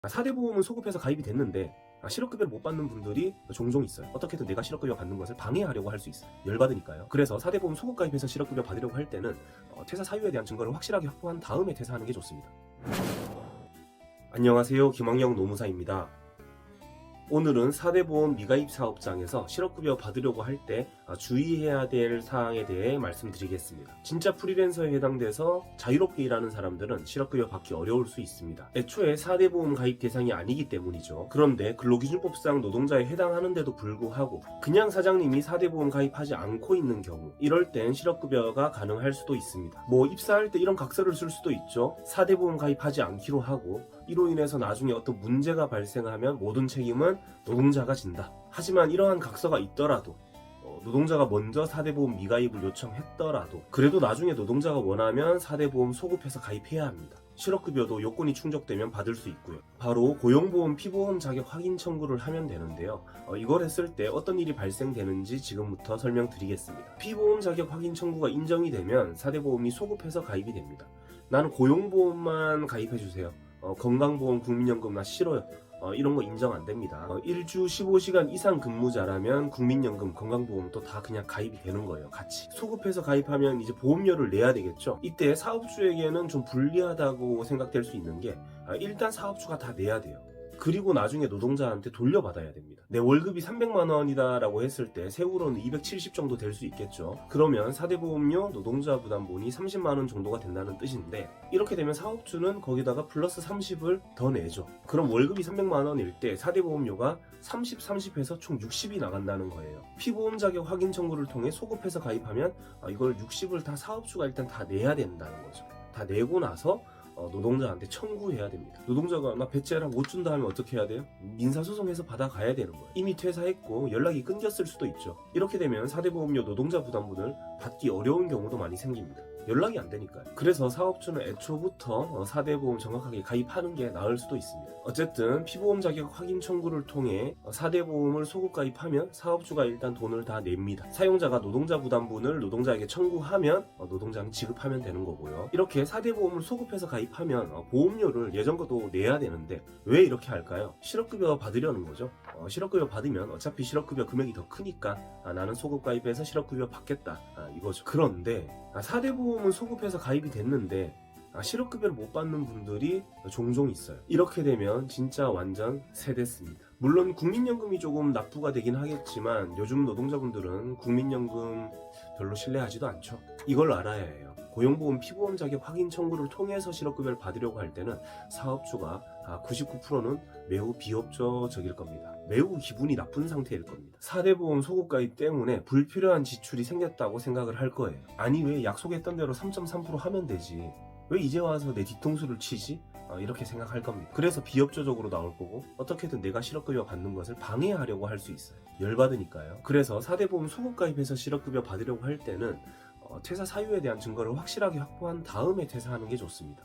4대 보험은 소급해서 가입이 됐는데 실업급여를 못 받는 분들이 종종 있어요. 어떻게든 내가 실업급여 받는 것을 방해하려고 할 수 있어요. 열받으니까요. 그래서 4대 보험 소급 가입해서 실업급여 받으려고 할 때는 퇴사 사유에 대한 증거를 확실하게 확보한 다음에 퇴사하는 게 좋습니다. 안녕하세요. 김학영 노무사입니다. 오늘은 4대 보험 미가입 사업장에서 실업급여 받으려고 할 때 주의해야 될 사항에 대해 말씀드리겠습니다. 진짜 프리랜서에 해당돼서 자유롭게 일하는 사람들은 실업급여 받기 어려울 수 있습니다. 애초에 4대 보험 가입 대상이 아니기 때문이죠. 그런데 근로기준법상 노동자에 해당하는데도 불구하고 그냥 사장님이 4대 보험 가입하지 않고 있는 경우, 이럴 땐 실업급여가 가능할 수도 있습니다. 입사할 때 이런 각서를 쓸 수도 있죠. 4대 보험 가입하지 않기로 하고 이로 인해서 나중에 어떤 문제가 발생하면 모든 책임은 노동자가 진다. 하지만 이러한 각서가 있더라도 노동자가 먼저 4대 보험 미가입을 요청했더라도 그래도 나중에 노동자가 원하면 4대 보험 소급해서 가입해야 합니다. 실업급여도 요건이 충족되면 받을 수 있고요. 바로 고용보험 피보험 자격 확인 청구를 하면 되는데요. 이걸 했을 때 어떤 일이 발생되는지 지금부터 설명드리겠습니다. 피보험 자격 확인 청구가 인정이 되면 4대 보험이 소급해서 가입이 됩니다. 나는 고용보험만 가입해주세요. 건강보험, 국민연금 나 싫어요. 이런 거 인정 안 됩니다. 일주 15시간 이상 근무자라면 국민연금, 건강보험도 다 그냥 가입이 되는 거예요. 같이. 소급해서 가입하면 이제 보험료를 내야 되겠죠. 이때 사업주에게는 좀 불리하다고 생각될 수 있는 게 일단 사업주가 다 내야 돼요. 그리고 나중에 노동자한테 돌려받아야 됩니다. 내 월급이 300만 원이다 라고 했을 때 세후로는 270 정도 될 수 있겠죠. 그러면 4대 보험료, 노동자 부담분이 30만 원 정도가 된다는 뜻인데, 이렇게 되면 사업주는 거기다가 플러스 30을 더 내죠. 그럼 월급이 300만 원일 때 4대 보험료가 30, 30해서 총 60이 나간다는 거예요. 피보험 자격 확인 청구를 통해 소급해서 가입하면 이걸 60을 다 사업주가 일단 다 내야 된다는 거죠. 다 내고 나서 노동자한테 청구해야 됩니다. 노동자가 나 배째랑 못 준다 하면 어떻게 해야 돼요? 민사소송해서 받아가야 되는 거예요. 이미 퇴사했고 연락이 끊겼을 수도 있죠. 이렇게 되면 4대 보험료 노동자 부담분을 받기 어려운 경우도 많이 생깁니다. 연락이 안 되니까요. 그래서 사업주는 애초부터 4대 보험 정확하게 가입하는 게 나을 수도 있습니다. 어쨌든 피보험 자격 확인 청구를 통해 4대 보험을 소급 가입하면 사업주가 일단 돈을 다 냅니다. 사용자가 노동자 부담분을 노동자에게 청구하면 노동자는 지급하면 되는 거고요. 이렇게 4대 보험을 소급해서 가입하면 보험료를 예전과도 내야 되는데 왜 이렇게 할까요? 실업급여 받으려는 거죠. 실업급여 받으면 어차피 실업급여 금액이 더 크니까 나는 소급 가입해서 실업급여 받겠다 이거죠. 그런데 4대 보험은 소급해서 가입이 됐는데 실업급여를 못 받는 분들이 종종 있어요. 이렇게 되면 진짜 완전 세댔습니다. 물론 국민연금이 조금 납부가 되긴 하겠지만 요즘 노동자분들은 국민연금 별로 신뢰하지도 않죠. 이걸 알아야 해요. 고용보험 피보험 자격 확인 청구를 통해서 실업급여를 받으려고 할 때는 사업주가 99%는 매우 비협조적일 겁니다. 매우 기분이 나쁜 상태일 겁니다. 4대 보험 소급 가입 때문에 불필요한 지출이 생겼다고 생각을 할 거예요. 아니 왜 약속했던 대로 3.3% 하면 되지, 왜 이제 와서 내 뒤통수를 치지? 이렇게 생각할 겁니다. 그래서 비협조적으로 나올 거고 어떻게든 내가 실업급여 받는 것을 방해하려고 할 수 있어요. 열받으니까요. 그래서 4대 보험 소급 가입해서 실업급여 받으려고 할 때는 퇴사 사유에 대한 증거를 확실하게 확보한 다음에 퇴사하는 게 좋습니다.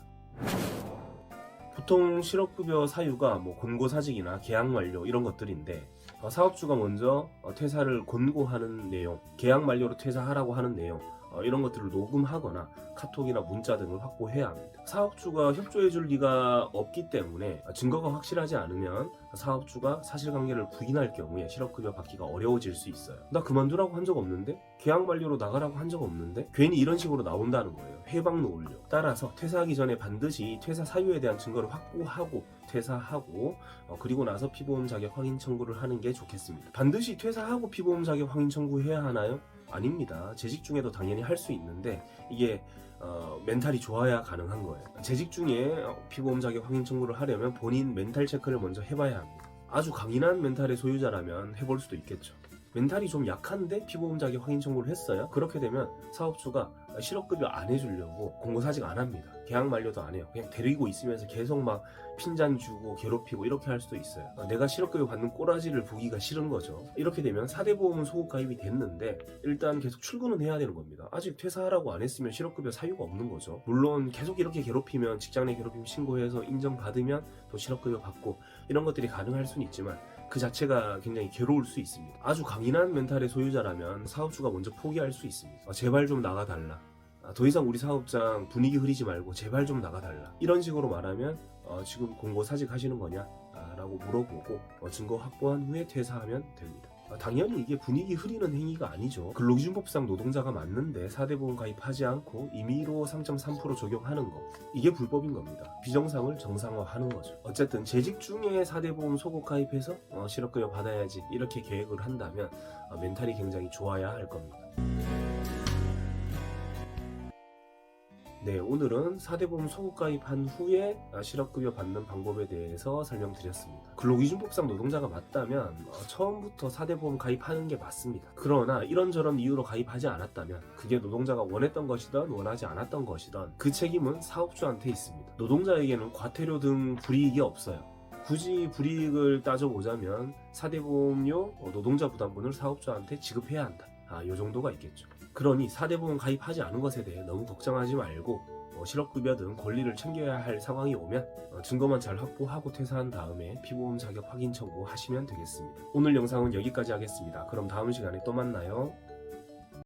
보통 실업급여 사유가 권고사직이나 계약 만료 이런 것들인데 사업주가 먼저 퇴사를 권고하는 내용, 계약 만료로 퇴사하라고 하는 내용 이런 것들을 녹음하거나 카톡이나 문자 등을 확보해야 합니다. 사업주가 협조해줄 리가 없기 때문에 증거가 확실하지 않으면 사업주가 사실관계를 부인할 경우에 실업급여 받기가 어려워질 수 있어요. 나 그만두라고 한 적 없는데? 계약 만료로 나가라고 한 적 없는데? 괜히 이런 식으로 나온다는 거예요. 회방 놓으려. 따라서 퇴사하기 전에 반드시 퇴사 사유에 대한 증거를 확보하고 퇴사하고 그리고 나서 피보험 자격 확인 청구를 하는 게 좋겠습니다. 반드시 퇴사하고 피보험 자격 확인 청구해야 하나요? 아닙니다. 재직 중에도 당연히 할 수 있는데 이게 멘탈이 좋아야 가능한 거예요. 재직 중에 피보험 자격 확인 청구를 하려면 본인 멘탈 체크를 먼저 해봐야 합니다. 아주 강인한 멘탈의 소유자라면 해볼 수도 있겠죠. 멘탈이 좀 약한데 피보험 자격 확인 청구를 했어요. 그렇게 되면 사업주가 실업급여 안 해주려고 권고사직 안 합니다. 계약 만료도 안 해요. 그냥 데리고 있으면서 계속 막 핀잔 주고 괴롭히고 이렇게 할 수도 있어요. 내가 실업급여 받는 꼬라지를 보기가 싫은 거죠. 이렇게 되면 4대 보험은 소급 가입이 됐는데 일단 계속 출근은 해야 되는 겁니다. 아직 퇴사하라고 안 했으면 실업급여 사유가 없는 거죠. 물론 계속 이렇게 괴롭히면 직장 내 괴롭힘 신고해서 인정받으면 또 실업급여 받고 이런 것들이 가능할 수는 있지만 그 자체가 굉장히 괴로울 수 있습니다. 아주 강인한 멘탈의 소유자라면 사업주가 먼저 포기할 수 있습니다. 제발 좀 나가달라. 더 이상 우리 사업장 분위기 흐리지 말고 제발 좀 나가달라. 이런 식으로 말하면 지금 공고사직 하시는 거냐? 라고 물어보고 증거 확보한 후에 퇴사하면 됩니다. 당연히 이게 분위기 흐리는 행위가 아니죠. 근로기준법상 노동자가 맞는데 4대 보험 가입하지 않고 임의로 3.3% 적용하는 거, 이게 불법인 겁니다. 비정상을 정상화하는 거죠. 어쨌든 재직 중에 4대 보험 소급 가입해서 실업급여 받아야지 이렇게 계획을 한다면 멘탈이 굉장히 좋아야 할 겁니다. 네, 오늘은 4대 보험 소급 가입한 후에 실업급여 받는 방법에 대해서 설명드렸습니다. 근로기준법상 노동자가 맞다면 처음부터 4대 보험 가입하는 게 맞습니다. 그러나 이런저런 이유로 가입하지 않았다면 그게 노동자가 원했던 것이든 원하지 않았던 것이든 그 책임은 사업주한테 있습니다. 노동자에게는 과태료 등 불이익이 없어요. 굳이 불이익을 따져보자면 4대 보험료 노동자 부담분을 사업주한테 지급해야 한다. 요 정도가 있겠죠. 그러니 4대 보험 가입하지 않은 것에 대해 너무 걱정하지 말고 실업급여 등 권리를 챙겨야 할 상황이 오면 증거만 잘 확보하고 퇴사한 다음에 피보험 자격 확인 청구하시면 되겠습니다. 오늘 영상은 여기까지 하겠습니다. 그럼 다음 시간에 또 만나요.